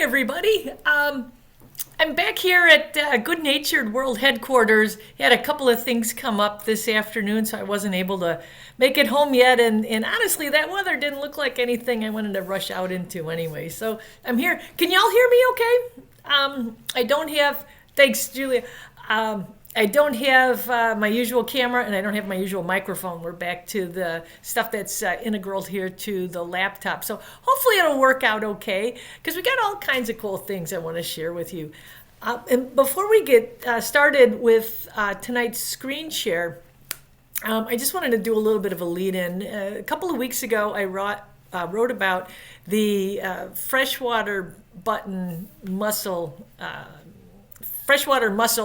everybody. I'm back here at Good Natured World Headquarters. Had a couple of things come up this afternoon, so I wasn't able to make it home yet. And honestly, that weather didn't look like anything I wanted to rush out into anyway. So I'm here. Can y'all hear me okay? I don't have, thanks, Julia. I don't have my usual camera and I don't have my usual microphone. We're back to the stuff that's integral here to the laptop. So hopefully it'll work out okay because we got all kinds of cool things I want to share with you. And before we get started with tonight's screen share, I just wanted to do a little bit of a lead in. A couple of weeks ago, I wrote about the freshwater mussel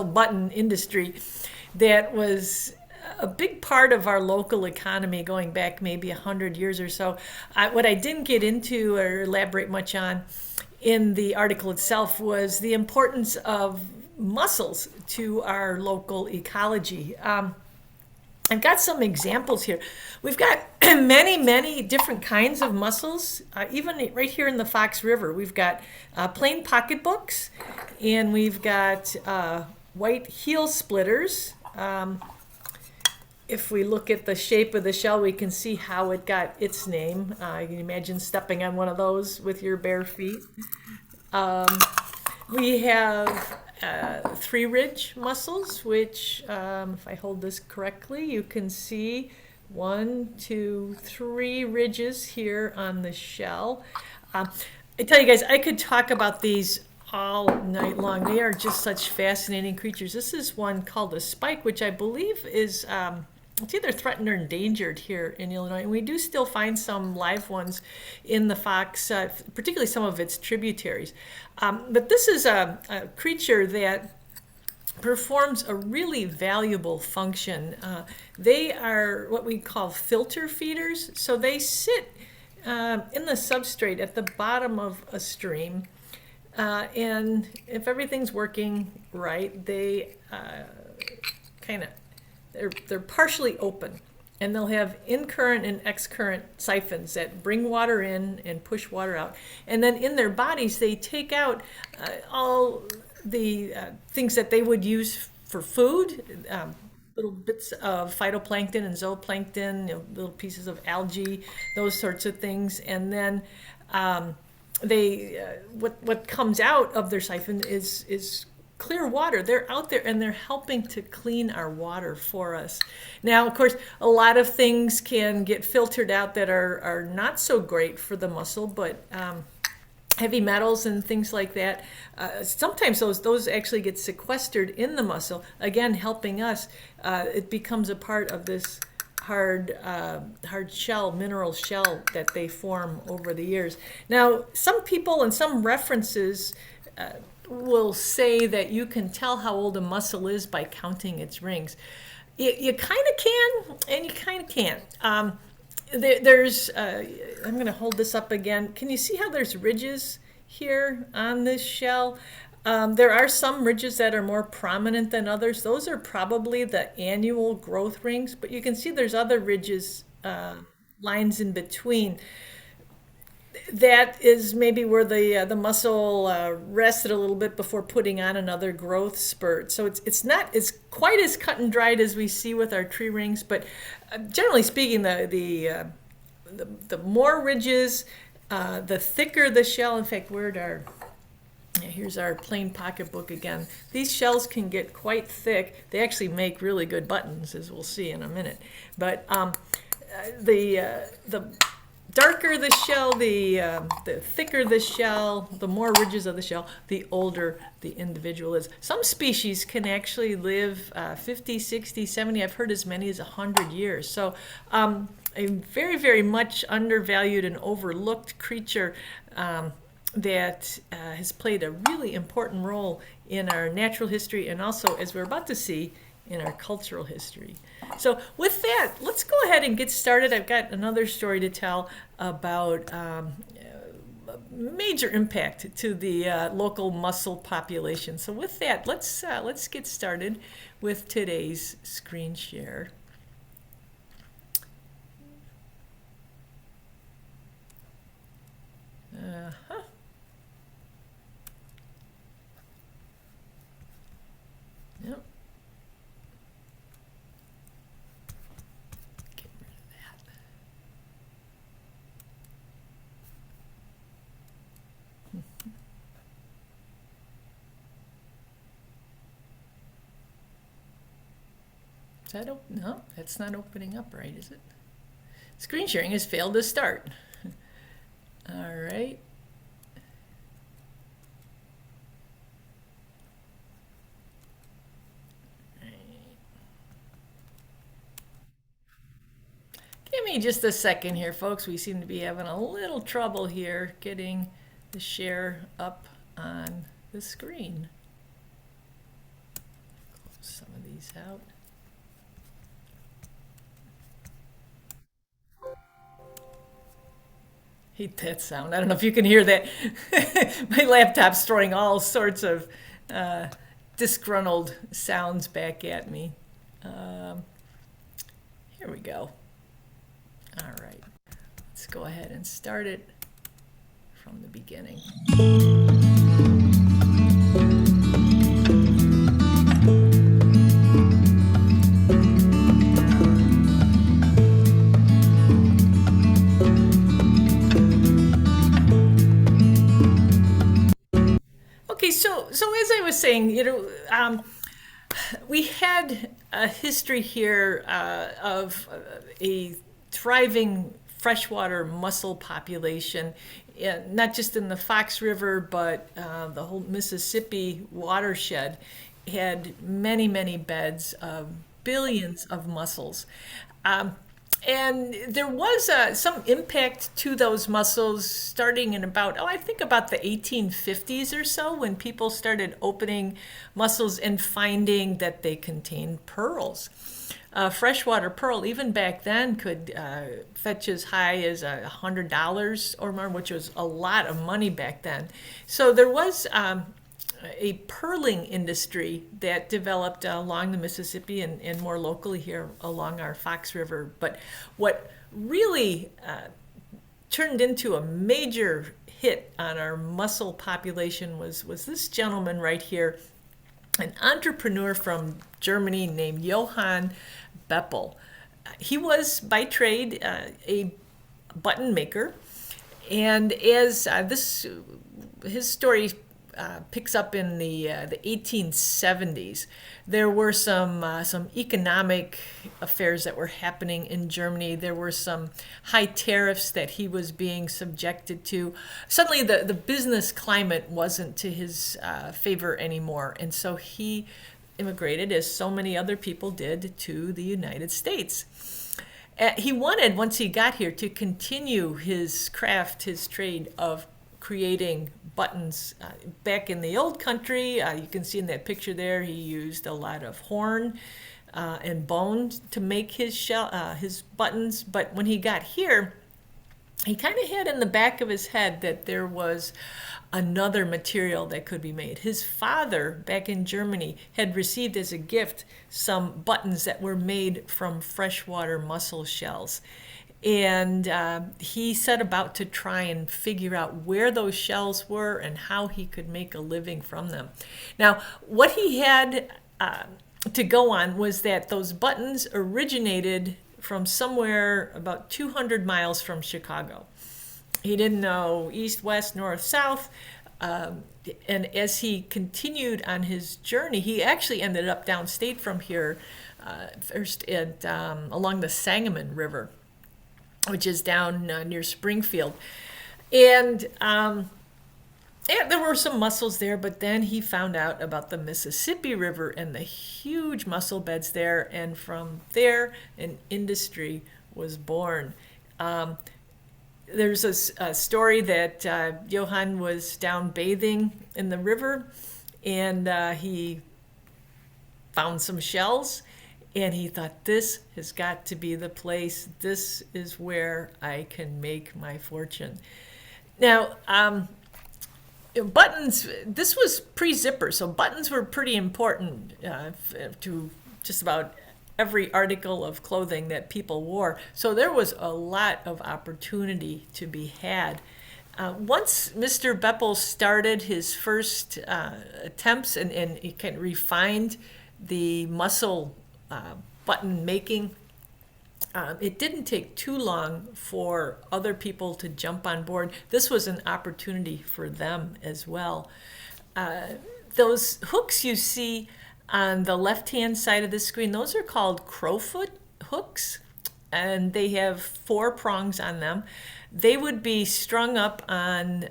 button industry that was a big part of our local economy going back maybe 100 years or so. What I didn't get into or elaborate much on in the article itself was the importance of mussels to our local ecology. I've got some examples here. We've got many different kinds of mussels, even right here in the Fox River. We've got plain pocketbooks, and we've got white heel splitters. If we look at the shape of the shell, we can see how it got its name. You can imagine stepping on one of those with your bare feet. We have three-ridge mussels, which, if I hold this correctly, you can see 1, 2, 3 ridges here on the shell. I tell you guys, I could talk about these all night long. They are just such fascinating creatures. This is one called a spike, which I believe is it's either threatened or endangered here in Illinois. And we do still find some live ones in the Fox, particularly some of its tributaries. But this is a creature that performs a really valuable function. They are what we call filter feeders. So they sit in the substrate at the bottom of a stream. And if everything's working right, they they're partially open, and they'll have in-current and ex-current siphons that bring water in and push water out. And then in their bodies, they take out all the things that they would use for food, little bits of phytoplankton and zooplankton, little pieces of algae, those sorts of things. And then what comes out of their siphon is clear water. They're out there and they're helping to clean our water for us. Now, of course, a lot of things can get filtered out that are not so great for the mussel, but heavy metals and things like that, sometimes those actually get sequestered in the mussel, again helping us. It becomes a part of this hard shell, mineral shell that they form over the years. Now, some people and some references will say that you can tell how old a mussel is by counting its rings. You kind of can, and you kind of can't. There's, I'm going to hold this up again. Can you see how there's ridges here on this shell? There are some ridges that are more prominent than others. Those are probably the annual growth rings, but you can see there's other ridges, lines in between. That is maybe where the mussel rested a little bit before putting on another growth spurt. So it's not as quite as cut and dried as we see with our tree rings, but generally speaking, the more ridges, the thicker the shell. In fact, here's our plain pocketbook again. These shells can get quite thick. They actually make really good buttons, as we'll see in a minute. But the darker the shell, the thicker the shell, the more ridges of the shell, the older the individual is. Some species can actually live 50, 60, 70, I've heard as many as 100 years. So a very, very much undervalued and overlooked creature that has played a really important role in our natural history and also, as we're about to see, in our cultural history. So with that, let's go ahead and get started. I've got another story to tell about major impact to the local mussel population. So with that, let's get started with today's screen share. Is that open? No, that's not opening up right, is it? Screen sharing has failed to start. All right. Give me just a second here, folks. We seem to be having a little trouble here getting the share up on the screen. Close some of these out. Hate that sound. I don't know if you can hear that. My laptop's throwing all sorts of disgruntled sounds back at me. Here we go. All right. Let's go ahead and start it from the beginning. Okay, so as I was saying, we had a history here of a thriving freshwater mussel population, not just in the Fox River, but the whole Mississippi watershed had many, many beds of billions of mussels. And there was some impact to those mussels starting in about, I think about the 1850s or so, when people started opening mussels and finding that they contained pearls. Freshwater pearl, even back then, could fetch as high as $100 or more, which was a lot of money back then. So there was a pearling industry that developed along the Mississippi and more locally here along our Fox River. But what really turned into a major hit on our mussel population was this gentleman right here, an entrepreneur from Germany named Johann Boepple. He was by trade a button maker, and as his story picks up in the 1870s. There were some economic affairs that were happening in Germany. There were some high tariffs that he was being subjected to. Suddenly, the business climate wasn't to his favor anymore, and so he immigrated, as so many other people did, to the United States. He wanted, once he got here, to continue his craft, his trade of creating buttons. Back in the old country, you can see in that picture there, he used a lot of horn and bone to make his buttons. But when he got here, he kind of had in the back of his head that there was another material that could be made. His father, back in Germany, had received as a gift some buttons that were made from freshwater mussel shells. And he set about to try and figure out where those shells were and how he could make a living from them. Now, what he had to go on was that those buttons originated from somewhere about 200 miles from Chicago. He didn't know east, west, north, south. And as he continued on his journey, he actually ended up downstate from here, first along the Sangamon River, which is down near Springfield. And there were some mussels there, but then he found out about the Mississippi River and the huge mussel beds there, and from there, an industry was born. There's a story that Johann was down bathing in the river, and he found some shells, and he thought, this has got to be the place. This is where I can make my fortune. Now, buttons, this was pre-zipper, so buttons were pretty important to just about every article of clothing that people wore. So there was a lot of opportunity to be had. Once Mr. Boepple started his first attempts and he kind of refined the mussel button making, it didn't take too long for other people to jump on board. This was an opportunity for them as well. Those hooks you see On the left-hand side of the screen, those are called crowfoot hooks, and they have 4 prongs on them. They would be strung up on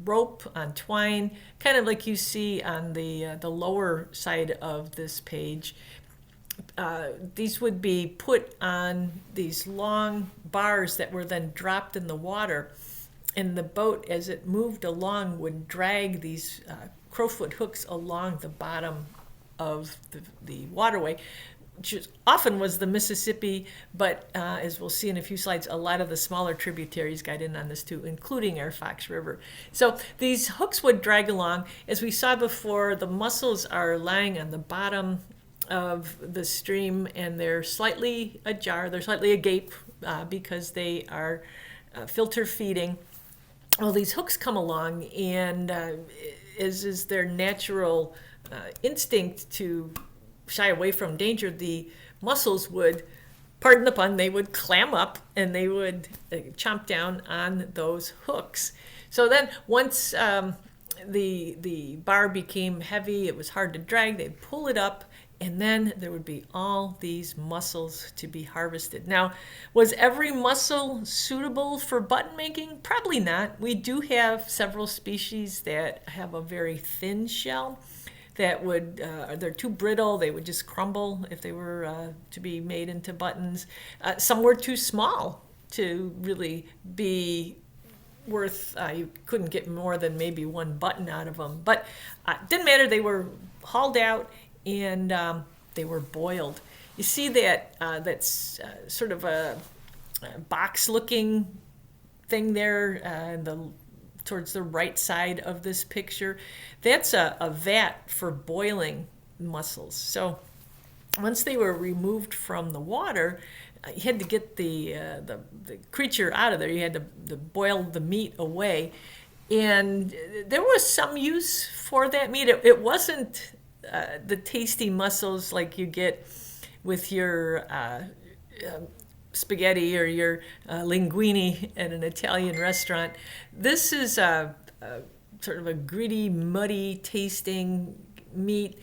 rope, on twine, kind of like you see on the lower side of this page. These would be put on these long bars that were then dropped in the water. And the boat, as it moved along, would drag these crowfoot hooks along the bottom of the waterway, which often was the Mississippi, but as we'll see in a few slides, a lot of the smaller tributaries got in on this too, including our Fox River. So these hooks would drag along. As we saw before, the mussels are lying on the bottom of the stream, and they're slightly ajar, they're slightly agape because they are filter feeding. Well, these hooks come along, and as is their natural instinct to shy away from danger, the mussels would, pardon the pun, they would clam up and they would chomp down on those hooks. So then once the bar became heavy, it was hard to drag, they'd pull it up, and then there would be all these mussels to be harvested. Now, was every mussel suitable for button making? Probably not. We do have several species that have a very thin shell that would, they're too brittle, they would just crumble if they were to be made into buttons. Some were too small to really be worth, you couldn't get more than maybe one button out of them. But didn't matter, they were hauled out and they were boiled. You see that that's sort of a box-looking thing there towards the right side of this picture. That's a vat for boiling mussels. So once they were removed from the water, you had to get the creature out of there. You had to boil the meat away. And there was some use for that meat. It wasn't the tasty mussels like you get with your spaghetti or your linguine at an Italian restaurant. This is sort of a gritty, muddy tasting meat.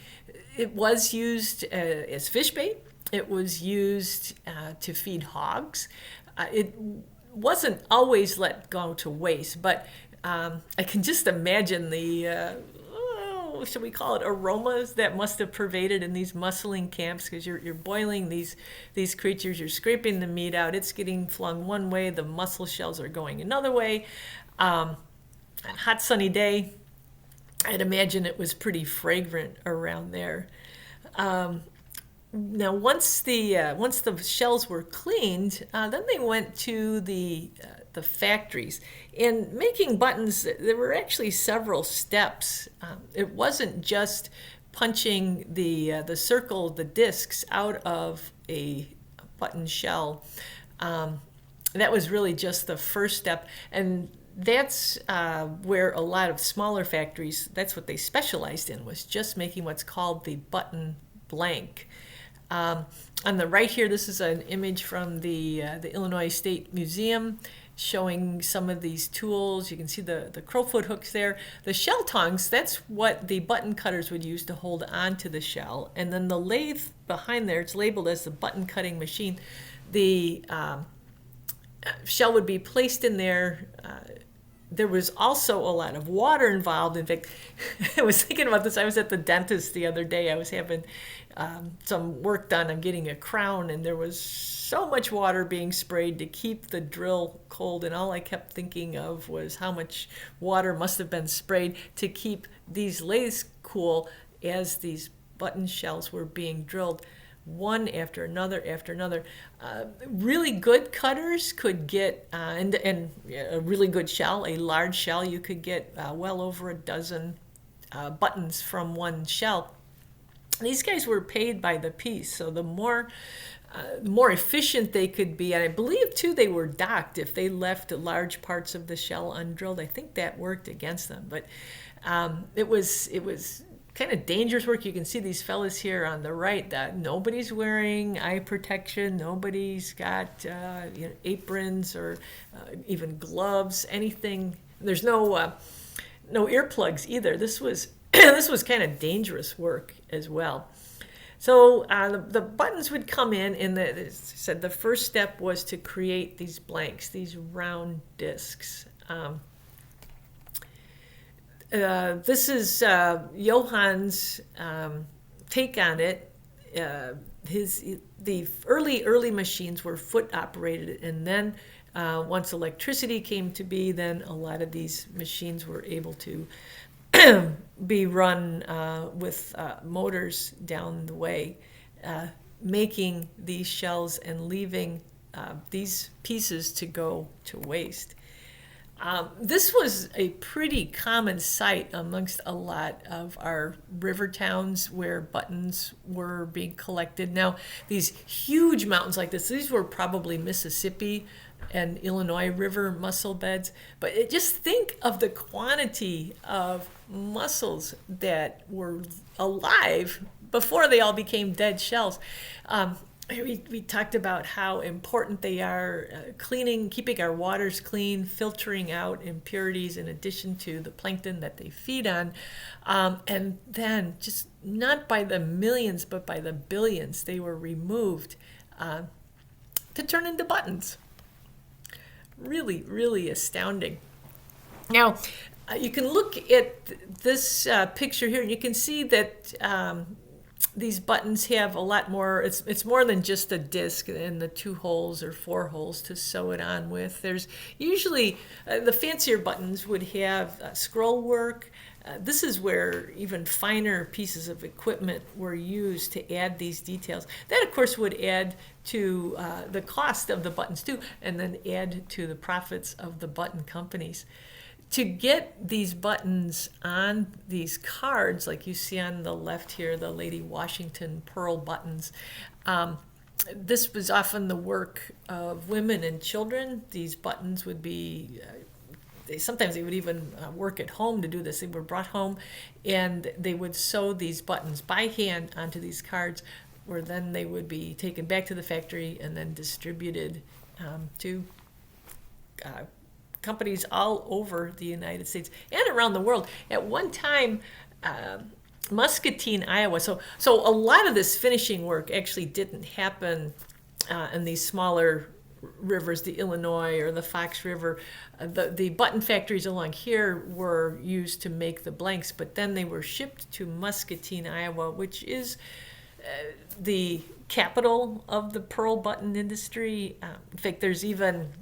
It was used as fish bait. It was used to feed hogs. It wasn't always let go to waste, but I can just imagine the should we call it aromas that must have pervaded in these musseling camps, because you're boiling these creatures, you're scraping the meat out, it's getting flung one way, the mussel shells are going another way. A hot sunny day, I'd imagine it was pretty fragrant around there. Now, once the shells were cleaned, then they went to the factories. In making buttons, there were actually several steps. It wasn't just punching the circle, the discs out of a button shell. That was really just the first step, and that's where a lot of smaller factories, that's what they specialized in, was just making what's called the button blank. On the right here, this is an image from the Illinois State Museum showing some of these tools. You can see the crowfoot hooks there. The shell tongs, that's what the button cutters would use to hold onto the shell. And then the lathe behind there, it's labeled as the button cutting machine. The shell would be placed in there. There was also a lot of water involved. In fact, I was thinking about this. I was at the dentist the other day. I was having some work done on getting a crown, and there was so much water being sprayed to keep the drill cold, and all I kept thinking of was how much water must have been sprayed to keep these lathes cool as these button shells were being drilled, one after another after another. Really good cutters could get, and a really good shell, a large shell, you could get well over a dozen buttons from one shell. These guys were paid by the piece, so the more efficient they could be, and I believe too they were docked if they left large parts of the shell undrilled. I think that worked against them, but it was kind of dangerous work. You can see these fellas here on the right that nobody's wearing eye protection, nobody's got aprons or even gloves, anything. There's no earplugs either. This was This was kind of dangerous work as well. So the buttons would come in, and as I said, the first step was to create these blanks, these round discs. This is Johann's take on it. The early machines were foot operated, and then once electricity came to be, then a lot of these machines were able to be run with motors down the way, making these shells and leaving these pieces to go to waste. This was a pretty common sight amongst a lot of our river towns where buttons were being collected. Now, these huge mountains like this, these were probably Mississippi and Illinois River mussel beds. But just think of the quantity of mussels that were alive before they all became dead shells. We talked about how important they are, cleaning, keeping our waters clean, filtering out impurities in addition to the plankton that they feed on. And then, just not by the millions, but by the billions, they were removed to turn into buttons. Really, really astounding. Now, you can look at this picture here, and you can see that these buttons have a lot more. It's more than just a disc and the 2 holes or 4 holes to sew it on with. There's usually the fancier buttons would have scroll work. This is where even finer pieces of equipment were used to add these details. That, of course, would add to the cost of the buttons too, and then add to the profits of the button companies. To get these buttons on these cards, like you see on the left here, the Lady Washington pearl buttons, this was often the work of women and children. These buttons would be, sometimes they would even work at home to do this. They were brought home, and they would sew these buttons by hand onto these cards, where then they would be taken back to the factory and then distributed to companies all over the United States and around the world. At one time, Muscatine, Iowa. So a lot of this finishing work actually didn't happen in these smaller rivers, the Illinois or the Fox River. The button factories along here were used to make the blanks, but then they were shipped to Muscatine, Iowa, which is the capital of the pearl button industry. In fact, there's even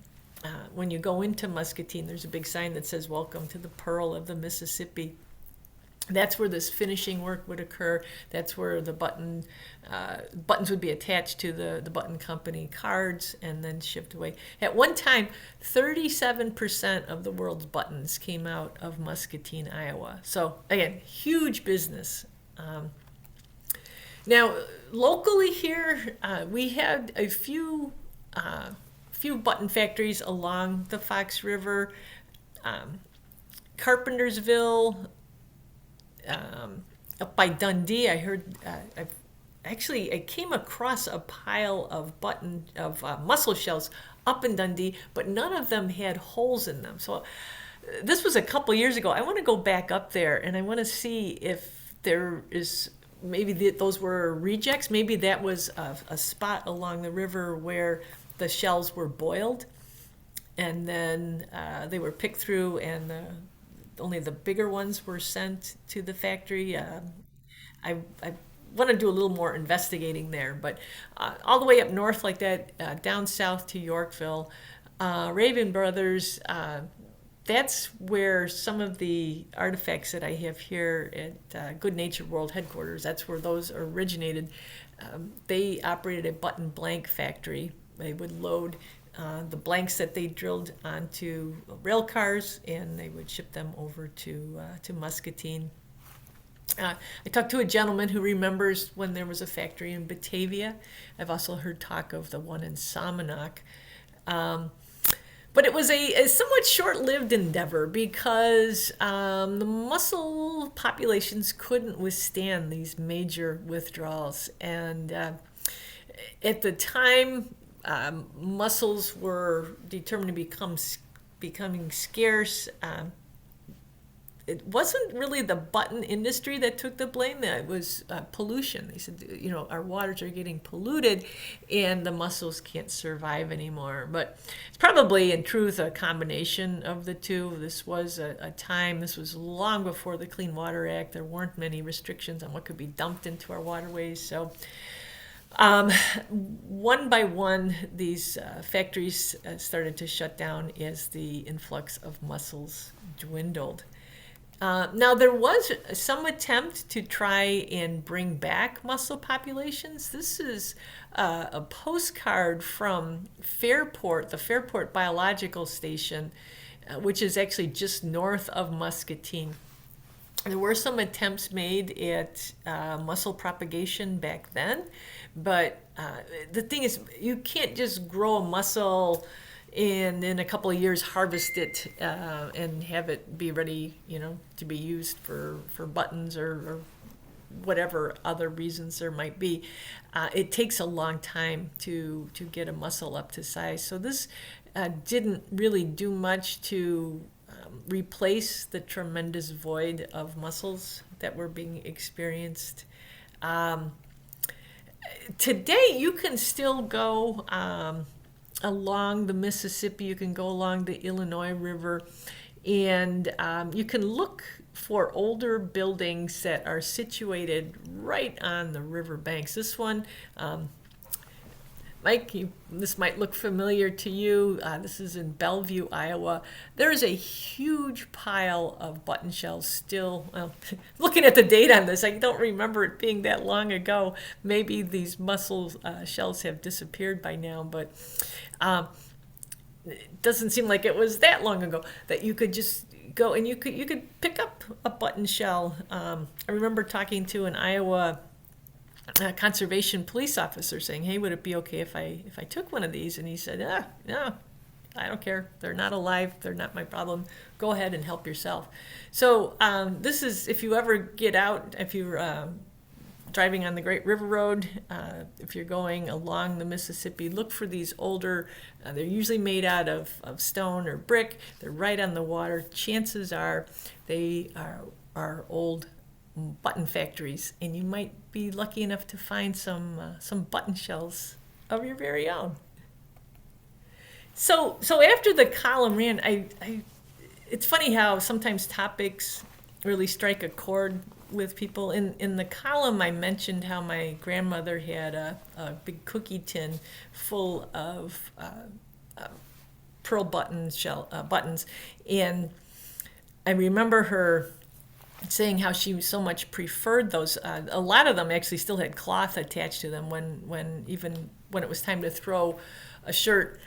when you go into Muscatine, there's a big sign that says, "Welcome to the Pearl of the Mississippi." That's where this finishing work would occur. That's where the buttons would be attached to the button company cards and then shipped away. At one time, 37% of the world's buttons came out of Muscatine, Iowa. So again, huge business. Now, locally here, we had a few button factories along the Fox River, Carpentersville, up by Dundee. I heard, I came across a pile of mussel shells up in Dundee, but none of them had holes in them. So this was a couple years ago. I want to go back up there, and I want to see if there is, maybe those were rejects. Maybe that was a spot along the river where the shells were boiled, and then they were picked through, and only the bigger ones were sent to the factory. I want to do a little more investigating there, but all the way up north like that, down south to Yorkville, Raven Brothers, that's where some of the artifacts that I have here at Good Nature World headquarters, that's where those originated. They operated a button blank factory. They would load the blanks that they drilled onto rail cars, and they would ship them over to Muscatine. I talked to a gentleman who remembers when there was a factory in Batavia. I've also heard talk of the one in Salmonock. But it was a somewhat short-lived endeavor because the mussel populations couldn't withstand these major withdrawals. And at the time, mussels were determined to becoming scarce. it wasn't really the button industry that took the blame. It was pollution. They said, our waters are getting polluted and the mussels can't survive anymore. But it's probably, in truth, a combination of the two. This was this was long before the Clean Water Act. There weren't many restrictions on what could be dumped into our waterways. So one by one, these factories started to shut down as the influx of mussels dwindled. Now, there was some attempt to try and bring back mussel populations. This is a postcard from Fairport, the Fairport Biological Station, which is actually just north of Muscatine. There were some attempts made at mussel propagation back then, but the thing is, you can't just grow a mussel and in a couple of years harvest it and have it be ready, to be used for buttons or whatever other reasons there might be. It takes a long time to get a mussel up to size. So this didn't really do much to replace the tremendous void of mussels that were being experienced. Today, you can still go along the Mississippi, you can go along the Illinois River, and you can look for older buildings that are situated right on the river banks. This one, Mike, this might look familiar to you. This is in Bellevue, Iowa. There is a huge pile of button shells still. Well, looking at the date on this, I don't remember it being that long ago. Maybe these mussel shells have disappeared by now, but it doesn't seem like it was that long ago that you could just go and you could pick up a button shell. I remember talking to an Iowa conservation police officer saying, "Hey, would it be okay if I took one of these?" And he said, "No, I don't care. They're not alive. They're not my problem. Go ahead and help yourself." So this is, if you ever get out, if you're driving on the Great River Road, if you're going along the Mississippi, look for these older, they're usually made out of stone or brick. They're right on the water. Chances are they are old button factories, and you might be lucky enough to find some button shells of your very own. So after the column ran, it's funny how sometimes topics really strike a chord with people. In the column, I mentioned how my grandmother had a big cookie tin full of pearl buttons, and I remember her saying how she so much preferred those. A lot of them actually still had cloth attached to them. When it was time to throw a shirt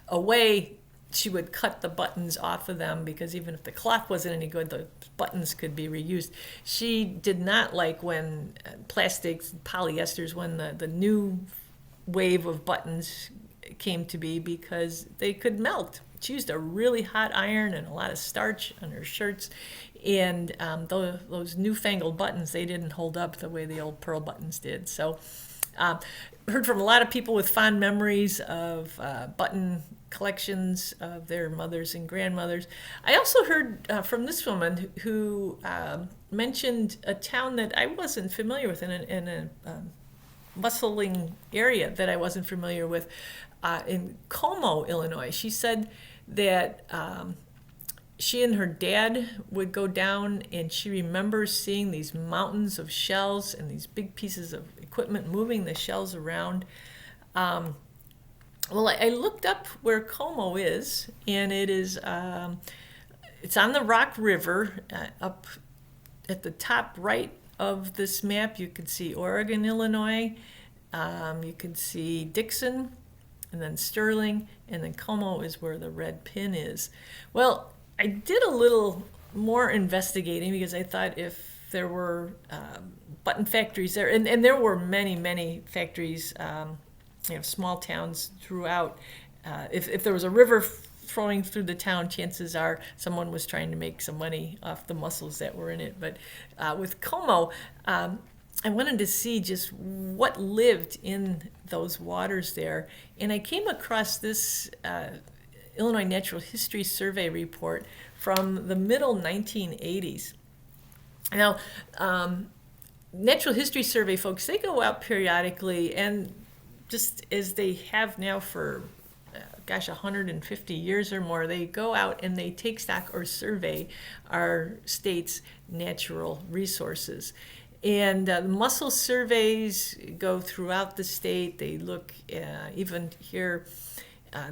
away, she would cut the buttons off of them, because even if the cloth wasn't any good, the buttons could be reused. She did not like when plastics, polyesters, when the new wave of buttons came to be, because they could melt. She used a really hot iron and a lot of starch on her shirts, and those newfangled buttons, they didn't hold up the way the old pearl buttons did. So heard from a lot of people with fond memories of button collections of their mothers and grandmothers. I also heard from this woman who mentioned a town that I wasn't familiar with, in a bustling area that I wasn't familiar with, in Como, Illinois. She said that she and her dad would go down, and she remembers seeing these mountains of shells and these big pieces of equipment moving the shells around. Well, I looked up where Como is, and it is it's on the Rock River. Up at the top right of this map, you can see Oregon, Illinois. You can see Dixon, and then Sterling, and then Como is where the red pin is. Well, I did a little more investigating, because I thought if there were button factories there, and there were many, many factories, small towns throughout. If there was a river flowing through the town, chances are someone was trying to make some money off the mussels that were in it. But with Como, I wanted to see just what lived in those waters there. And I came across this Illinois Natural History Survey report from the middle 1980s. Now, Natural History Survey folks, they go out periodically, and just as they have now for 150 years or more, they go out and they take stock or survey our state's natural resources. And mussel surveys go throughout the state. They look, even here,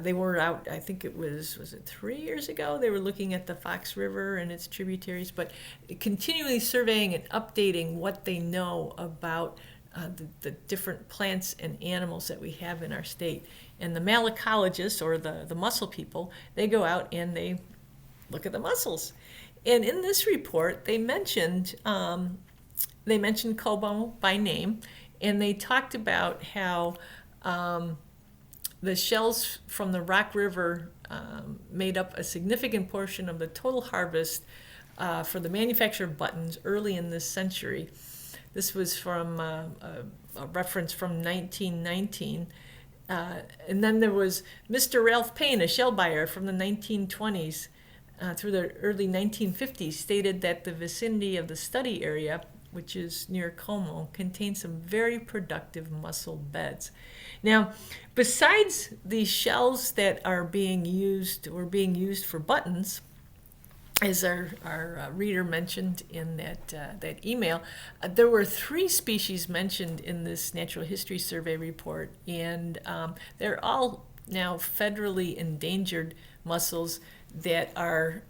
they were out, I think it was it 3 years ago? They were looking at the Fox River and its tributaries, but continually surveying and updating what they know about the different plants and animals that we have in our state. And the malacologists, or the mussel people, they go out and they look at the mussels. And in this report, they mentioned Como by name, and they talked about how the shells from the Rock River made up a significant portion of the total harvest for the manufacture of buttons early in this century. This was from a reference from 1919. And then there was Mr. Ralph Payne, a shell buyer from the 1920s through the early 1950s, stated that the vicinity of the study area, which is near Como, contains some very productive mussel beds. Now, besides the shells that are being used for buttons, as our reader mentioned in that email, there were 3 species mentioned in this Natural History Survey report, and they're all now federally endangered mussels that are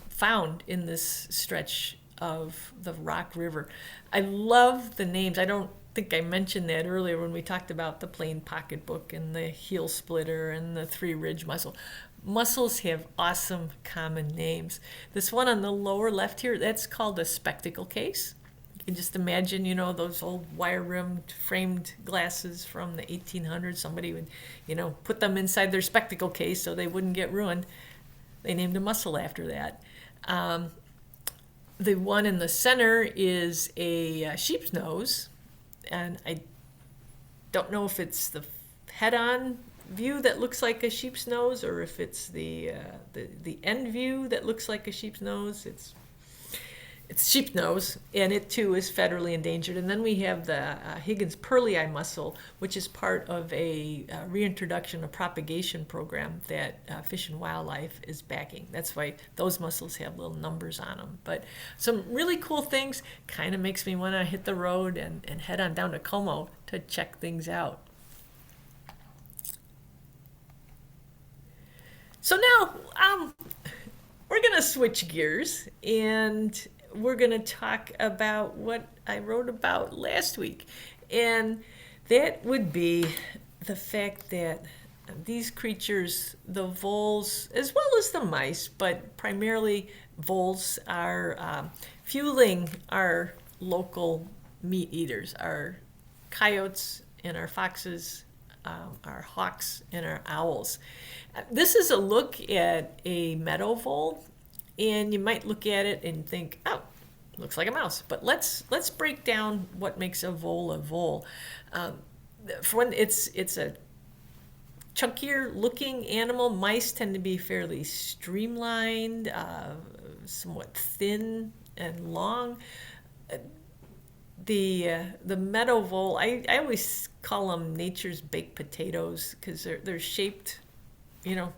found in this stretch of the Rock River. I love the names. I don't think I mentioned that earlier when we talked about the plain pocketbook and the heel splitter and the 3-ridge mussel. Mussels have awesome common names. This one on the lower left here, that's called a spectacle case. You can just imagine, those old wire-rimmed framed glasses from the 1800s. Somebody would, put them inside their spectacle case so they wouldn't get ruined. They named a mussel after that. The one in the center is a sheep's nose, and I don't know if it's the head-on view that looks like a sheep's nose, or if it's the end view that looks like a sheep's nose. It's sheep's nose, and it too is federally endangered. And then we have the Higgins pearly-eye mussel, which is part of a reintroduction, a propagation program that Fish and Wildlife is backing. That's why those mussels have little numbers on them. But some really cool things. Kind of makes me want to hit the road and head on down to Como to check things out. So now we're going to switch gears, and we're going to talk about what I wrote about last week. And that would be the fact that these creatures, the voles, as well as the mice, but primarily voles, are fueling our local meat eaters, our coyotes and our foxes, our hawks and our owls. This is a look at a meadow vole, and you might look at it and think, oh, looks like a mouse. But let's break down what makes a vole a vole. For one, it's a chunkier looking animal. Mice tend to be fairly streamlined, somewhat thin and long. The meadow vole, I always call them nature's baked potatoes, because they're shaped,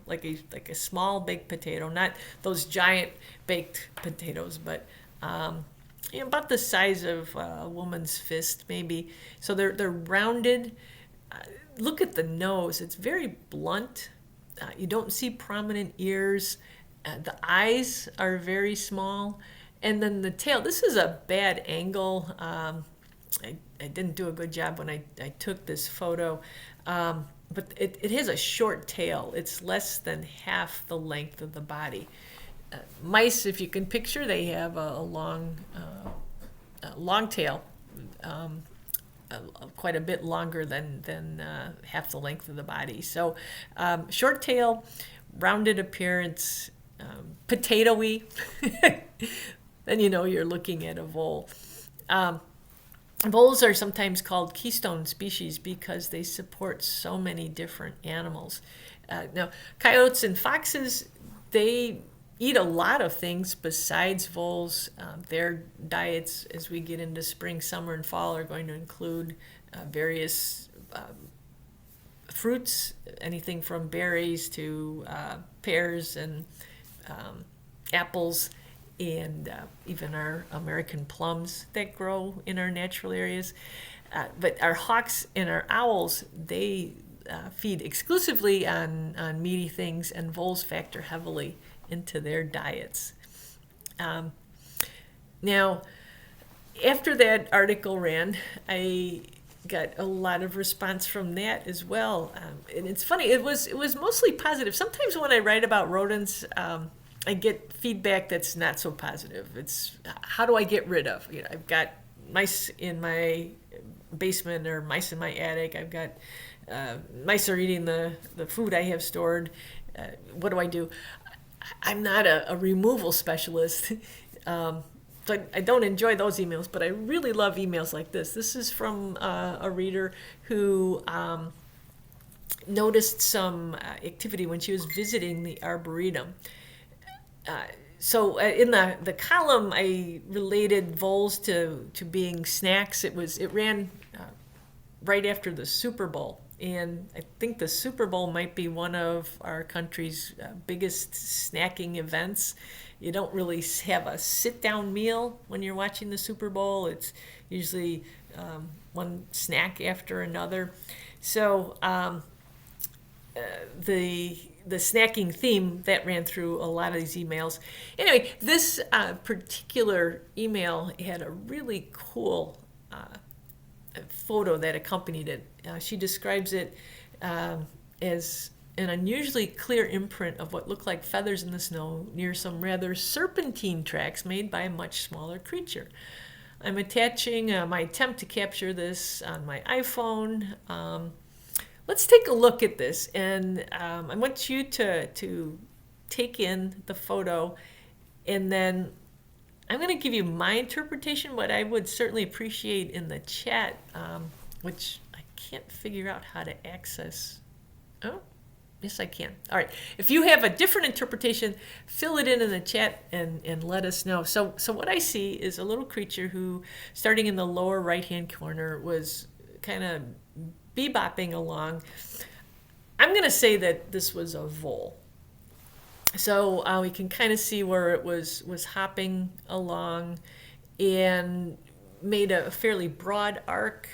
like a small baked potato, not those giant baked potatoes, but about the size of a woman's fist, maybe. So they're rounded. Look at the nose; it's very blunt. You don't see prominent ears. The eyes are very small. And then the tail, this is a bad angle. I didn't do a good job when I took this photo. But it has a short tail. It's less than half the length of the body. Mice, if you can picture, they have a long tail, quite a bit longer than half the length of the body. So short tail, rounded appearance, potato-y. Then you're looking at a vole. Voles are sometimes called keystone species because they support so many different animals. Now, coyotes and foxes, they eat a lot of things besides voles. Their diets, as we get into spring, summer, and fall, are going to include various fruits, anything from berries to pears and apples, and even our American plums that grow in our natural areas. But our hawks and our owls, they feed exclusively on meaty things, and voles factor heavily into their diets. Now, after that article ran, I got a lot of response from that as well. And it's funny, it was mostly positive. Sometimes when I write about rodents, I get feedback that's not so positive. It's how do I get rid of? I've got mice in my basement or mice in my attic. I've got mice are eating the food I have stored. What do I do? I'm not a removal specialist. So I don't enjoy those emails, but I really love emails like this. This is from a reader who noticed some activity when she was visiting the Arboretum. So in the column, I related voles to being snacks. It ran right after the Super Bowl, and I think the Super Bowl might be one of our country's biggest snacking events. You don't really have a sit-down meal when you're watching the Super Bowl. It's usually one snack after another. So the snacking theme that ran through a lot of these emails. Anyway, this particular email had a really cool photo that accompanied it. She describes it as an unusually clear imprint of what looked like feathers in the snow near some rather serpentine tracks made by a much smaller creature. I'm attaching my attempt to capture this on my iPhone. Let's take a look at this, and I want you to take in the photo, and then I'm going to give you my interpretation, what I would certainly appreciate in the chat, which I can't figure out how to access. Oh, yes, I can. All right. If you have a different interpretation, fill it in the chat and let us know. So what I see is a little creature who, starting in the lower right-hand corner, was kind of bebopping along. I'm going to say that this was a vole. So we can kind of see where it was hopping along and made a fairly broad arc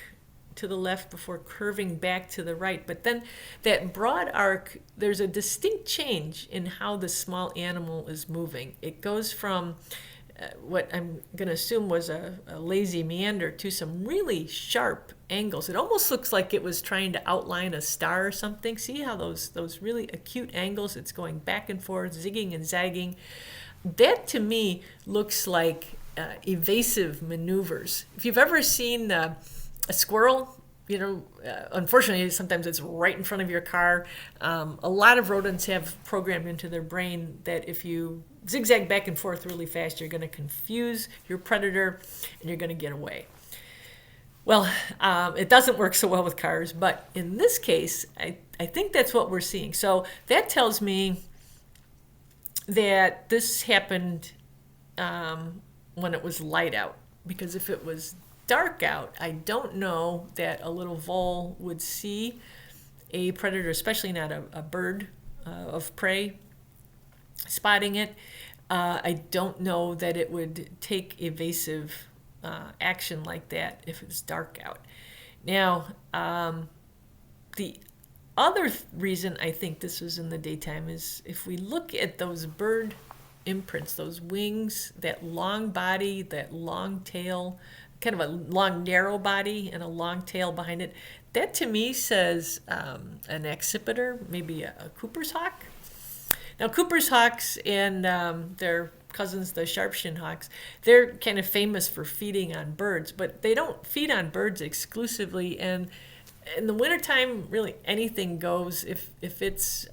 to the left before curving back to the right. But then that broad arc, there's a distinct change in how the small animal is moving. It goes from what I'm going to assume was a lazy meander to some really sharp angles. It almost looks like it was trying to outline a star or something. See how those really acute angles, it's going back and forth, zigging and zagging. That to me looks like evasive maneuvers. If you've ever seen a squirrel, unfortunately, sometimes it's right in front of your car. A lot of rodents have programmed into their brain that if you zigzag back and forth really fast, you're going to confuse your predator and you're going to get away. Well, it doesn't work so well with cars, but in this case, I think that's what we're seeing. So that tells me that this happened when it was light out, because if it was dark out, I don't know that a little vole would see a predator, especially not a bird of prey, spotting it. I don't know that it would take evasive action like that if it's dark out. Now, the other reason I think this was in the daytime is if we look at those bird imprints, those wings, that long body, that long tail, kind of a long narrow body and a long tail behind it, that to me says an accipiter, maybe a Cooper's hawk. Now, Cooper's hawks and their cousins, the sharp-shinned hawks, they're kind of famous for feeding on birds, but they don't feed on birds exclusively. And in the wintertime, really anything goes. If it's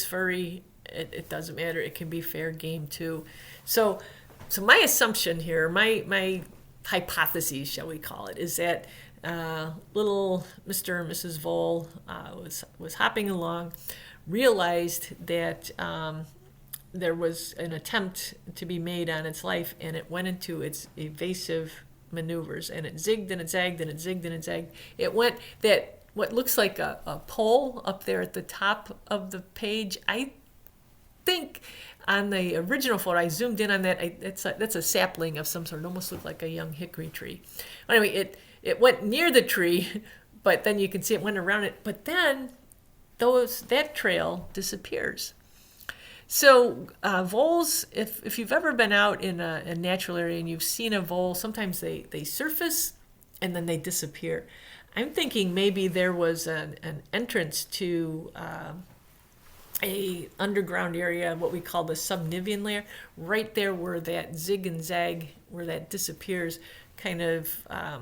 furry, it doesn't matter. It can be fair game too. So my assumption here, my hypotheses, shall we call it, is that little Mr. and Mrs. Vole was hopping along, realized that there was an attempt to be made on its life, and it went into its evasive maneuvers, and it zigged and it zagged and it zigged and it zagged. It went that what looks like a pole up there at the top of the page. I think on the original photo, I zoomed in on that. That's a sapling of some sort. It almost looked like a young hickory tree. Anyway, it went near the tree, but then you can see it went around it. But then that trail disappears. So voles, if you've ever been out in a natural area and you've seen a vole, sometimes they surface and then they disappear. I'm thinking maybe there was an entrance to a underground area, what we call the subnivean layer, right there where that zig and zag, where that disappears, kind of a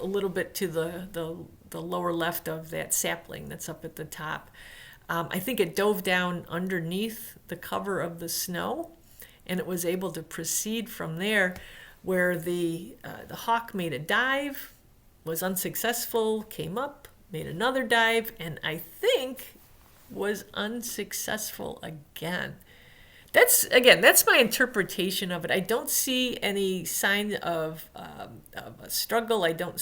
little bit to the lower left of that sapling that's up at the top. I think it dove down underneath the cover of the snow, and it was able to proceed from there, where the hawk made a dive, was unsuccessful, came up, made another dive, and I think was unsuccessful again. That's my interpretation of it. I don't see any sign of a struggle. I don't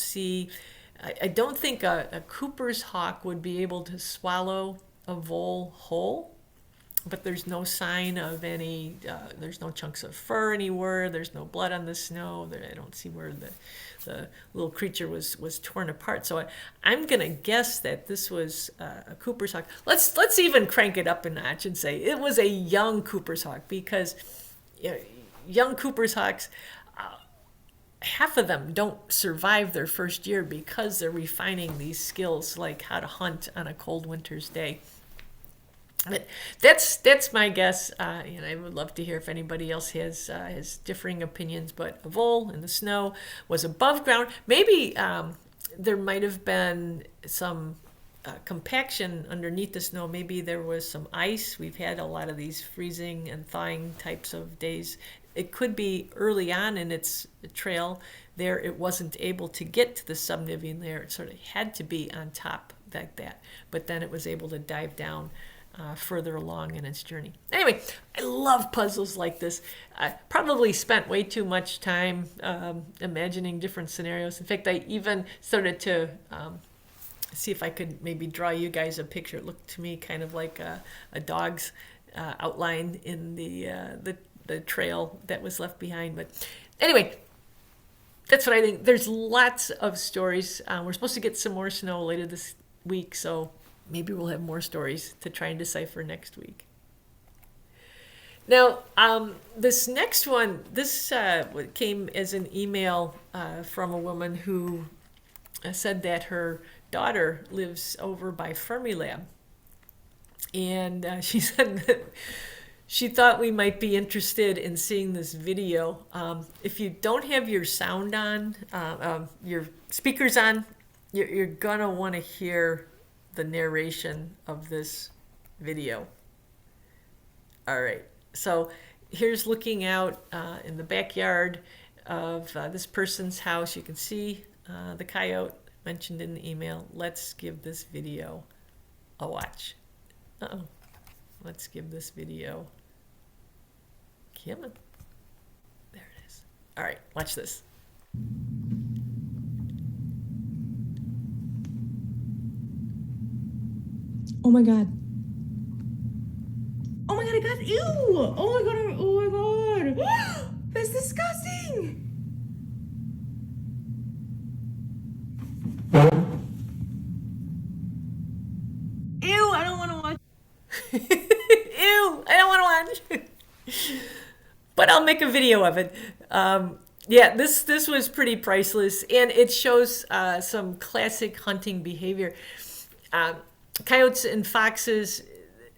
think a Cooper's hawk would be able to swallow a vole whole, but there's no sign of any, there's no chunks of fur anywhere, there's no blood on the snow. I don't see where the little creature was torn apart. So I'm going to guess that this was a Cooper's hawk. Let's even crank it up a notch and say it was a young Cooper's hawk, because young Cooper's hawks, half of them don't survive their first year because they're refining these skills, like how to hunt on a cold winter's day. But that's my guess, and I would love to hear if anybody else has differing opinions. But a vole in the snow was above ground. Maybe there might have been some compaction underneath the snow. Maybe there was some ice. We've had a lot of these freezing and thawing types of days. It could be early on in its trail there, it wasn't able to get to the subnivean layer. It sort of had to be on top like that. But then it was able to dive down further along in its journey. Anyway, I love puzzles like this. I probably spent way too much time imagining different scenarios. In fact, I even started to see if I could maybe draw you guys a picture. It looked to me kind of like a dog's outline in the trail that was left behind. But anyway, that's what I think. There's lots of stories. We're supposed to get some more snow later this week, so maybe we'll have more stories to try and decipher next week. Now, this next one, this came as an email from a woman who said that her daughter lives over by Fermilab. And she said that she thought we might be interested in seeing this video. If you don't have your sound on, your speakers on, you're going to want to hear the narration of this video. All right, so here's looking out in the backyard of this person's house. You can see the coyote mentioned in the email. Let's give this video a watch. Let's give this video. Come on. There it is. All right, watch this. Oh my god. Oh my god, it got ew! Oh my god, oh my god! That's disgusting! Ew, I don't want to watch. Ew, I don't want to watch. But I'll make a video of it. Yeah, this was pretty priceless, and it shows some classic hunting behavior. Coyotes and foxes,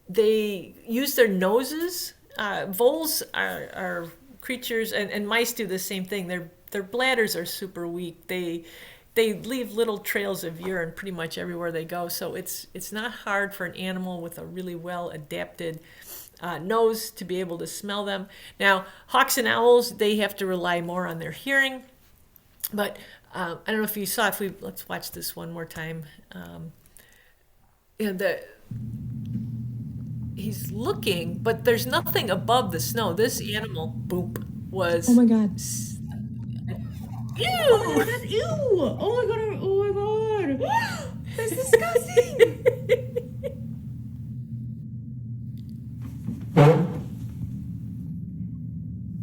they use their noses. Voles are creatures, and mice do the same thing. Their bladders are super weak. They leave little trails of urine pretty much everywhere they go. So it's not hard for an animal with a really well adapted nose to be able to smell them. Now, hawks and owls, they have to rely more on their hearing. But I don't know if you saw, let's watch this one more time. He's looking, but there's nothing above the snow. This animal, boop, was. Oh my god. Oh my Ew! god, ew! Oh my god, oh my god! That's disgusting!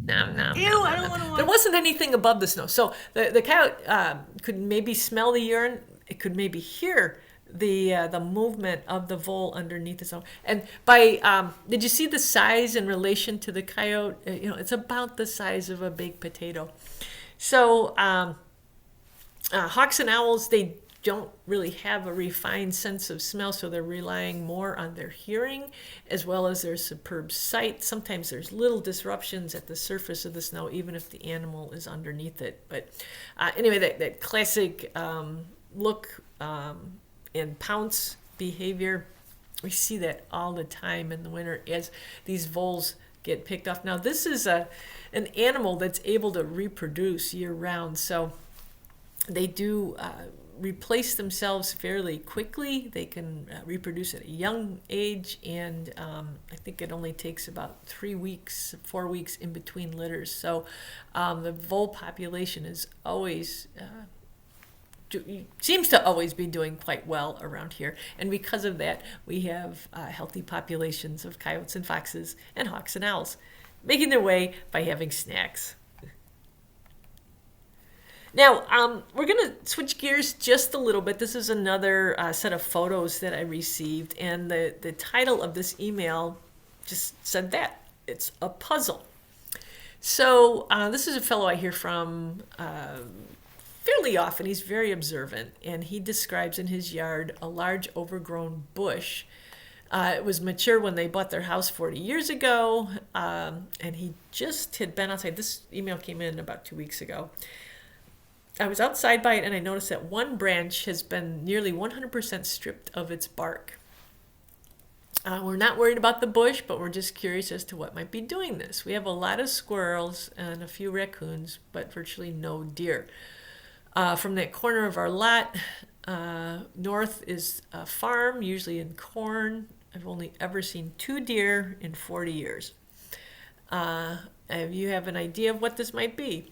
No, no. Ew, I don't want to There watch. wasn't anything above the snow. So the coyote could maybe smell the urine. It could maybe hear the movement of the vole underneath its own. And did you see the size in relation to the coyote? It's about the size of a baked potato. So hawks and owls, they don't really have a refined sense of smell, so they're relying more on their hearing as well as their superb sight. Sometimes there's little disruptions at the surface of the snow, even if the animal is underneath it. But anyway, that classic look and pounce behavior, we see that all the time in the winter as these voles get picked off. Now, this is an animal that's able to reproduce year-round, so they do replace themselves fairly quickly. They can reproduce at a young age, and I think it only takes about 4 weeks in between litters. So the vole population is always seems to always be doing quite well around here, and because of that, we have healthy populations of coyotes and foxes and hawks and owls making their way by having snacks. Now, we're going to switch gears just a little bit. This is another set of photos that I received, and the title of this email just said that. It's a puzzle. So this is a fellow I hear from fairly often. He's very observant, and he describes in his yard a large overgrown bush. It was mature when they bought their house 40 years ago, and he just had been outside. This email came in about 2 weeks ago. I was outside by it, and I noticed that one branch has been nearly 100% stripped of its bark. We're not worried about the bush, but we're just curious as to what might be doing this. We have a lot of squirrels and a few raccoons, but virtually no deer. From that corner of our lot, north is a farm, usually in corn. I've only ever seen 2 deer in 40 years. If you have an idea of what this might be,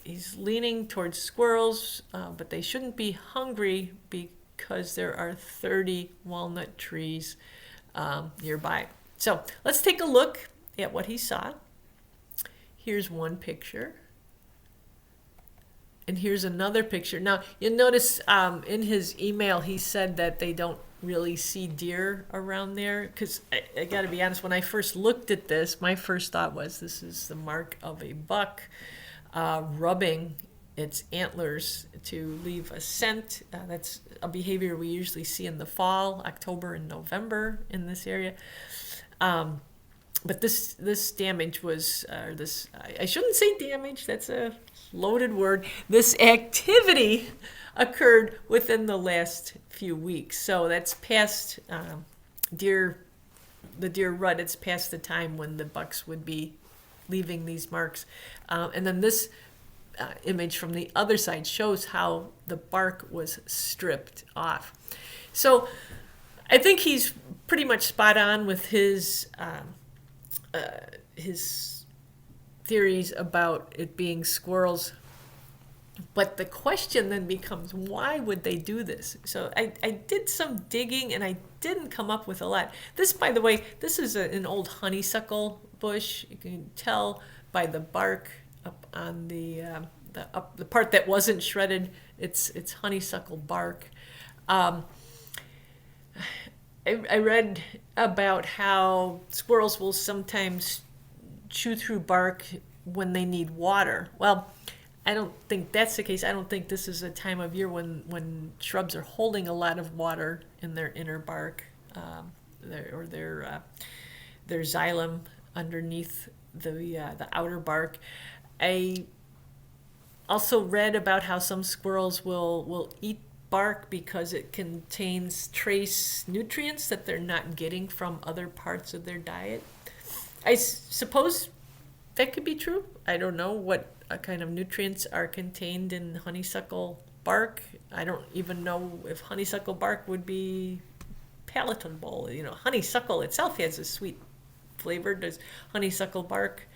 he's leaning towards squirrels, but they shouldn't be hungry because there are 30 walnut trees nearby. So let's take a look at what he saw. Here's one picture. And here's another picture. Now, you'll notice in his email, he said that they don't really see deer around there. Because I got to be honest, when I first looked at this, my first thought was this is the mark of a buck rubbing its antlers to leave a scent. That's a behavior we usually see in the fall, October and November in this area. But this damage was, I shouldn't say damage, that's a loaded word. This activity occurred within the last few weeks. So that's past the deer rut, it's past the time when the bucks would be leaving these marks. And then this image from the other side shows how the bark was stripped off. So I think he's pretty much spot on with his theories about it being squirrels. But the question then becomes, why would they do this? So I did some digging, and I didn't come up with a lot. This, by the way, this is an old honeysuckle bush. You can tell by the bark up on the part that wasn't shredded. It's honeysuckle bark. I read about how squirrels will sometimes chew through bark when they need water. Well, I don't think that's the case. I don't think this is a time of year when shrubs are holding a lot of water in their inner bark, their xylem underneath the outer bark. I also read about how some squirrels will eat bark because it contains trace nutrients that they're not getting from other parts of their diet. I suppose that could be true. I don't know what kind of nutrients are contained in honeysuckle bark. I don't even know if honeysuckle bark would be palatable. You know, honeysuckle itself has a sweet flavor. Does honeysuckle bark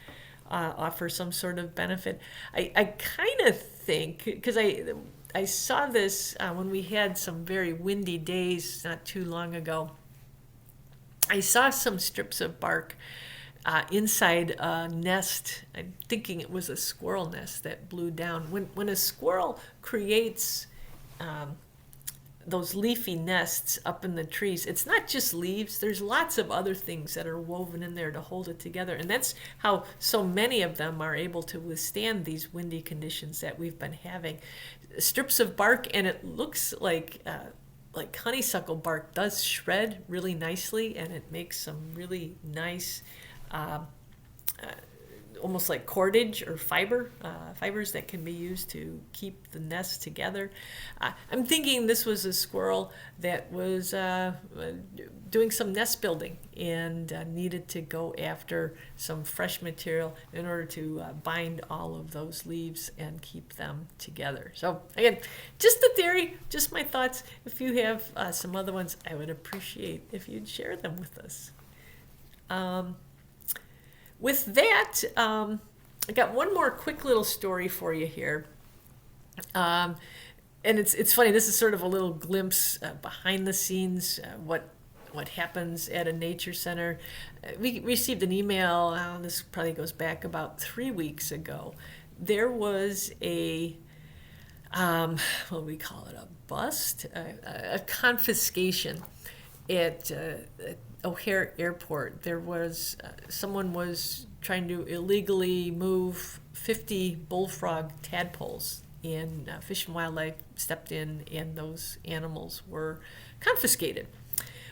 offer some sort of benefit? I kind of think, because I saw this when we had some very windy days not too long ago. I saw some strips of bark inside a nest. I'm thinking it was a squirrel nest that blew down. When a squirrel creates those leafy nests up in the trees, it's not just leaves. There's lots of other things that are woven in there to hold it together. And that's how so many of them are able to withstand these windy conditions that we've been having. Strips of bark, and it looks like honeysuckle bark does shred really nicely, and it makes some really nice almost like cordage or fibers that can be used to keep the nest together. I'm thinking this was a squirrel that was doing some nest building and needed to go after some fresh material in order to bind all of those leaves and keep them together. So again, just a theory, just my thoughts. If you have some other ones, I would appreciate if you'd share them with us. With that, I got one more quick little story for you here. And it's funny, this is sort of a little glimpse behind the scenes, what happens at a nature center. We received an email, this probably goes back about 3 weeks ago. There was a, what do we call it, a bust? A confiscation at O'Hare Airport. There was someone was trying to illegally move 50 bullfrog tadpoles, and Fish and Wildlife stepped in, and those animals were confiscated.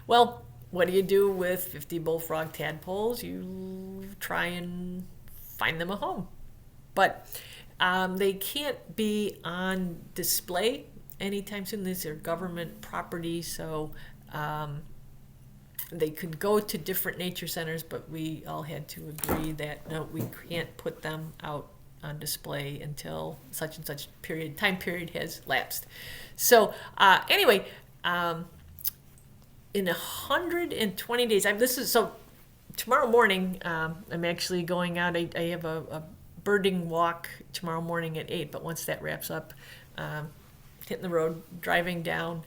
Well, what do you do with 50 bullfrog tadpoles? You try and find them a home, but they can't be on display anytime soon. These are government property, so they could go to different nature centers, but we all had to agree that no, we can't put them out on display until such and such time period has lapsed. So anyway, in 120 days, so tomorrow morning, I'm actually going out. I have a birding walk tomorrow morning at 8, but once that wraps up, hitting the road, driving down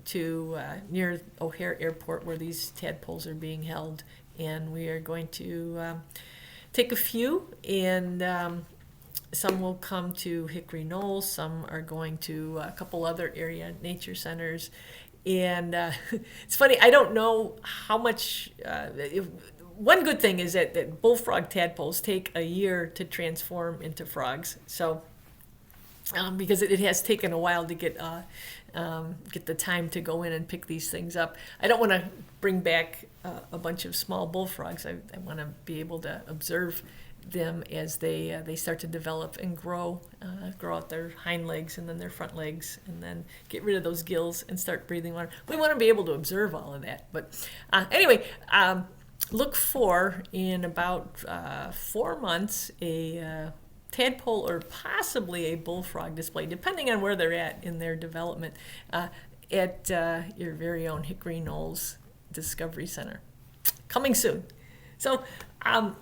to near O'Hare Airport where these tadpoles are being held, and we are going to take a few, and some will come to Hickory Knolls, some are going to a couple other area nature centers, and it's funny, I don't know how much, one good thing is that bullfrog tadpoles take a year to transform into frogs, so because it has taken a while to get the time to go in and pick these things up. I don't want to bring back a bunch of small bullfrogs. I want to be able to observe them as they start to develop and grow out their hind legs and then their front legs, and then get rid of those gills and start breathing water. We want to be able to observe all of that. But anyway, look for in about 4 months a tadpole or possibly a bullfrog display, depending on where they're at in their development, at your very own Hickory Knolls Discovery Center. Coming soon. So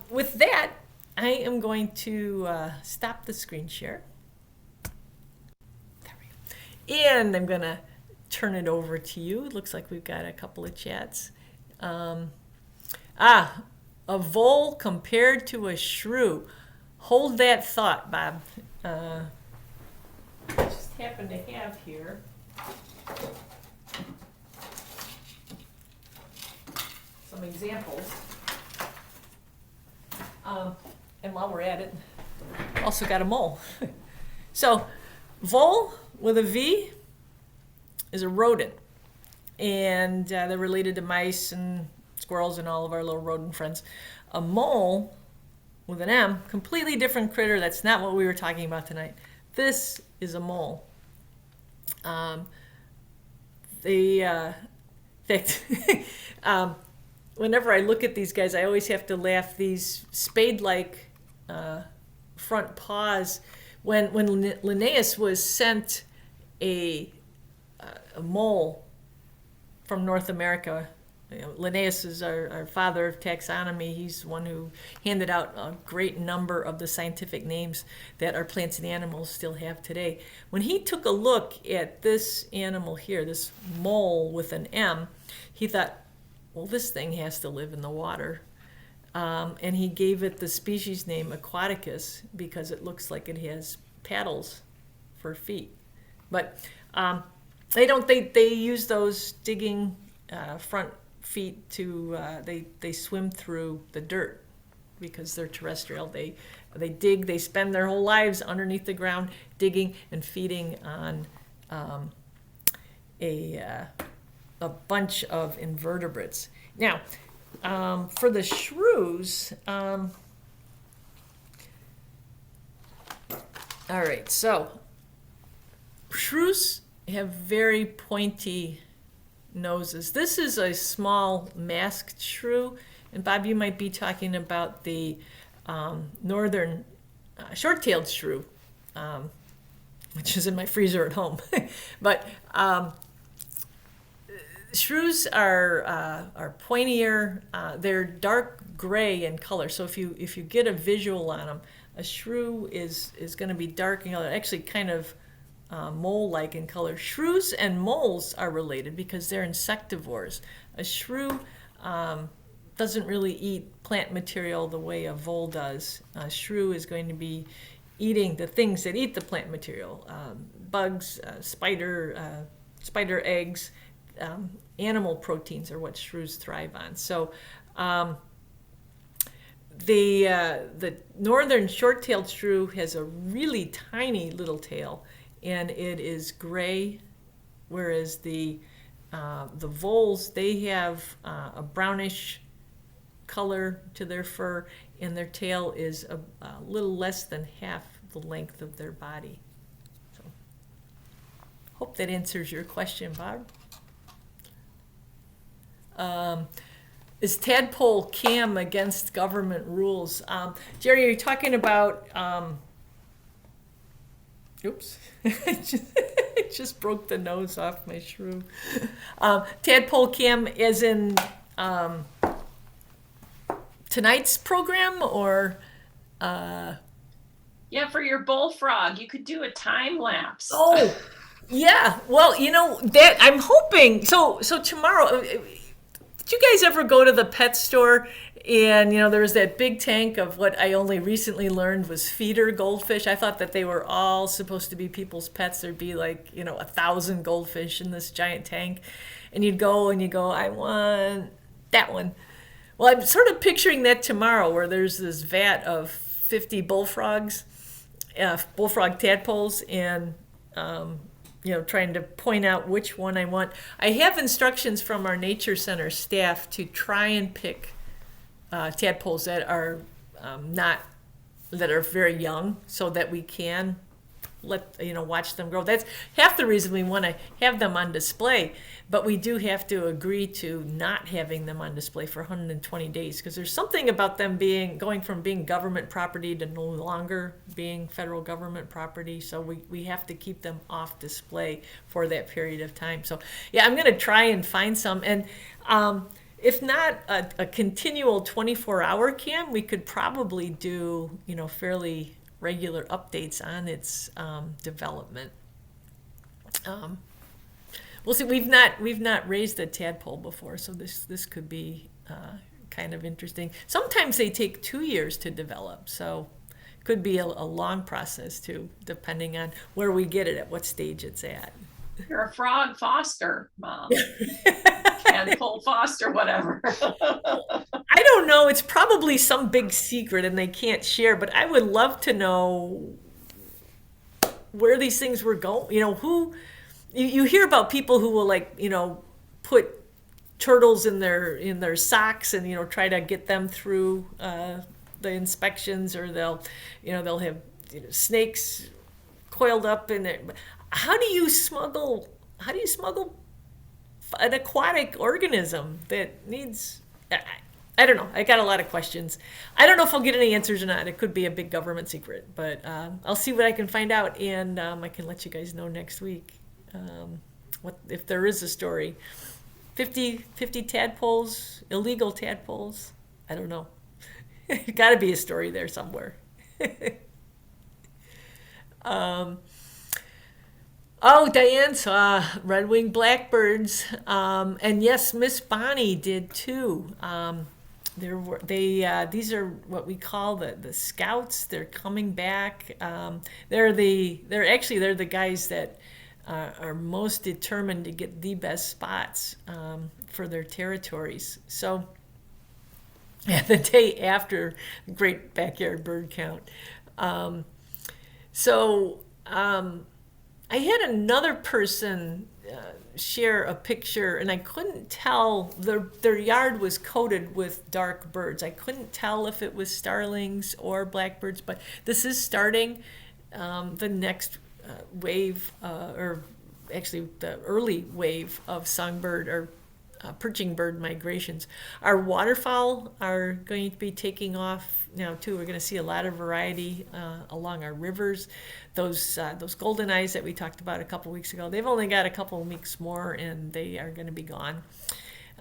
with that, I am going to stop the screen share. There we go. And I'm going to turn it over to you. It looks like we've got a couple of chats. A vole compared to a shrew. Hold that thought, Bob. I just happen to have here some examples. And while we're at it, also got a mole. So, vole with a V is a rodent. And they're related to mice and squirrels and all of our little rodent friends. A mole with an M, completely different critter. That's not what we were talking about tonight. This is a mole. Um, the in fact, whenever I look at these guys, I always have to laugh. These spade-like front paws. When Linnaeus was sent a mole from North America. Linnaeus is our father of taxonomy. He's the one who handed out a great number of the scientific names that our plants and animals still have today. When he took a look at this animal here, this mole with an M, he thought, well, this thing has to live in the water. And he gave it the species name Aquaticus because it looks like it has paddles for feet. But they use those digging front feet to they swim through the dirt because they're terrestrial. They dig. They spend their whole lives underneath the ground digging and feeding on a bunch of invertebrates. Now, for the shrews, all right. So shrews have very pointy noses. This is a small masked shrew, and Bob, you might be talking about the northern short-tailed shrew, which is in my freezer at home. But shrews are pointier. They're dark gray in color. So if you get a visual on them, a shrew is going to be dark in color. Actually, kind of mole-like in color. Shrews and moles are related because they're insectivores. A shrew doesn't really eat plant material the way a vole does. A shrew is going to be eating the things that eat the plant material: bugs, spider eggs. Animal proteins are what shrews thrive on. So the northern short-tailed shrew has a really tiny little tail, and it is gray, whereas the voles, they have a brownish color to their fur, and their tail is a little less than half the length of their body. So, hope that answers your question, Bob. Is tadpole cam against government rules? Jerry, are you talking about oops, I just broke the nose off my shrew. Tadpole cam as in tonight's program, or yeah, for your bullfrog, you could do a time lapse. Oh, yeah. Well, that I'm hoping. So tomorrow, did you guys ever go to the pet store and there was that big tank of what I only recently learned was feeder goldfish? I thought that they were all supposed to be people's pets. There'd be like 1,000 goldfish in this giant tank, and you'd go and you go, I want that one. Well, I'm sort of picturing that tomorrow, where there's this vat of 50 bullfrog tadpoles, and trying to point out which one I want. I have instructions from our Nature Center staff to try and pick tadpoles that are very young, so that we can watch them grow. That's half the reason we want to have them on display, but we do have to agree to not having them on display for 120 days, because there's something about them going from being government property to no longer being federal government property. So we have to keep them off display for that period of time. So yeah, I'm going to try and find some, and if not a continual 24-hour cam, we could probably do fairly regular updates on its development. We'll see. We've not raised a tadpole before, so this could be kind of interesting. Sometimes they take 2 years to develop, so it could be a long process too, depending on where we get it, at what stage it's at. You're a frog foster, Mom. Tadpole foster, whatever. I don't know. It's probably some big secret and they can't share, but I would love to know where these things were going. Who you hear about people who will put turtles in their socks and try to get them through the inspections, or they'll have snakes coiled up in there. how do you smuggle an aquatic organism that needs, I don't know. I got a lot of questions. I don't know if I'll get any answers or not. It could be a big government secret, but I'll see what I can find out, and I can let you guys know next week what if there is a story. 50 tadpoles, illegal tadpoles. I don't know. Got to be a story there somewhere. um, Oh, Diane saw red-winged blackbirds, and yes, Miss Bonnie did too. These are what we call the scouts. They're coming back. They're the guys that are most determined to get the best spots for their territories. So, yeah, the day after Great Backyard Bird Count. Um, so. I had another person share a picture, and I couldn't tell. Their yard was coated with dark birds. I couldn't tell if it was starlings or blackbirds, but this is starting the next wave, or actually the early wave of songbird or perching bird migrations. Our waterfowl are going to be taking off now too. We're going to see a lot of variety along our rivers. Those golden eyes that we talked about a couple weeks ago, they've only got a couple of weeks more, and they are going to be gone.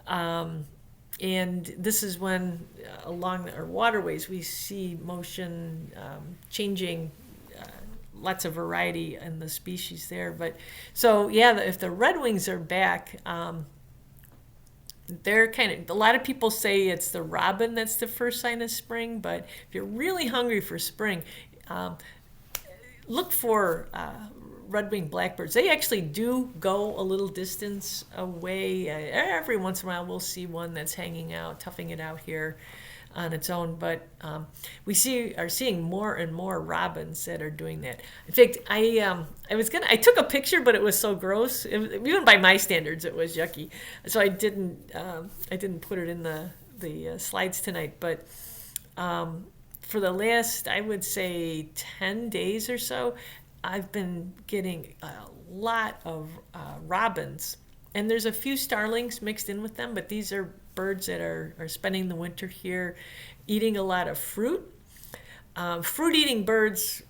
And this is when along our waterways we see motion changing. Lots of variety in the species there. But so yeah, if the redwings are back. They're a lot of people say it's the robin that's the first sign of spring, but if you're really hungry for spring, look for red-winged blackbirds. They actually do go a little distance away. Every once in a while we'll see one that's hanging out, toughing it out here on its own, but we are seeing more and more robins that are doing that. In fact, I took a picture, but it was so gross. Even by my standards, it was yucky. So I didn't put it in the slides tonight. But for the last, I would say 10 days or so, I've been getting a lot of robins, and there's a few starlings mixed in with them, but these are birds that are spending the winter here, eating a lot of fruit. Fruit-eating birds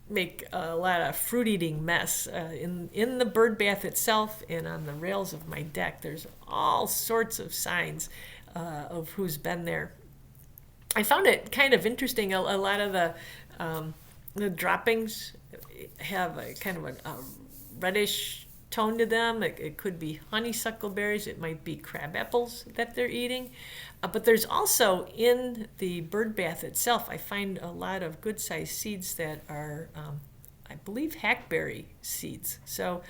make a lot of fruit-eating mess. In the bird bath itself and on the rails of my deck, there's all sorts of signs of who's been there. I found it kind of interesting. A lot of the droppings have a kind of a reddish tone to them. It could be honeysuckle berries. It might be crab apples that they're eating. But there's also in the bird bath itself, I find a lot of good-sized seeds that are, I believe, hackberry seeds. So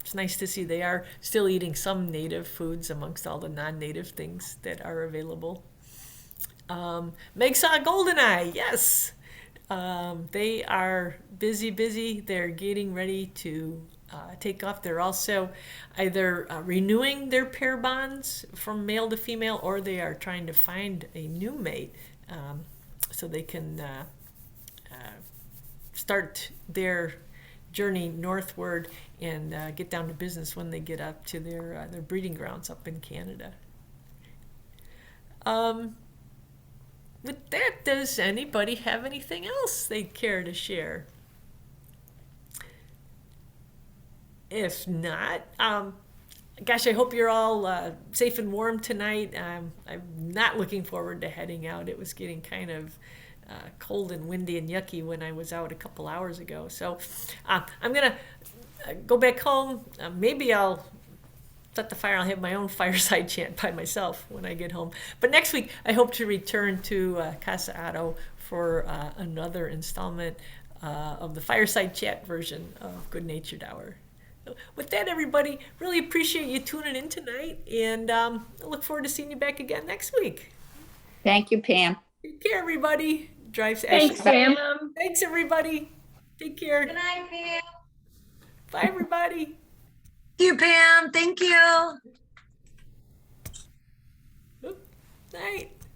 it's nice to see they are still eating some native foods amongst all the non-native things that are available. Meg saw a goldeneye, yes. They are busy. They're getting ready to take off. They're also either renewing their pair bonds from male to female, or they are trying to find a new mate so they can start their journey northward and get down to business when they get up to their breeding grounds up in Canada. With that, does anybody have anything else they'd care to share? If not, gosh, I hope you're all safe and warm tonight. I'm not looking forward to heading out. It was getting kind of cold and windy and yucky when I was out a couple hours ago. So I'm going to go back home. Maybe I'll set the fire. I'll have my own fireside chat by myself when I get home. But next week, I hope to return to Casa Otto for another installment of the fireside chat version of Good Natured Hour. With that, everybody, really appreciate you tuning in tonight, and I look forward to seeing you back again next week. Thank you, Pam. Take care, everybody. Drive safe. Thanks, Pam. Thanks, everybody. Take care. Good night, Pam. Bye, everybody. Thank you, Pam. Thank you. Night.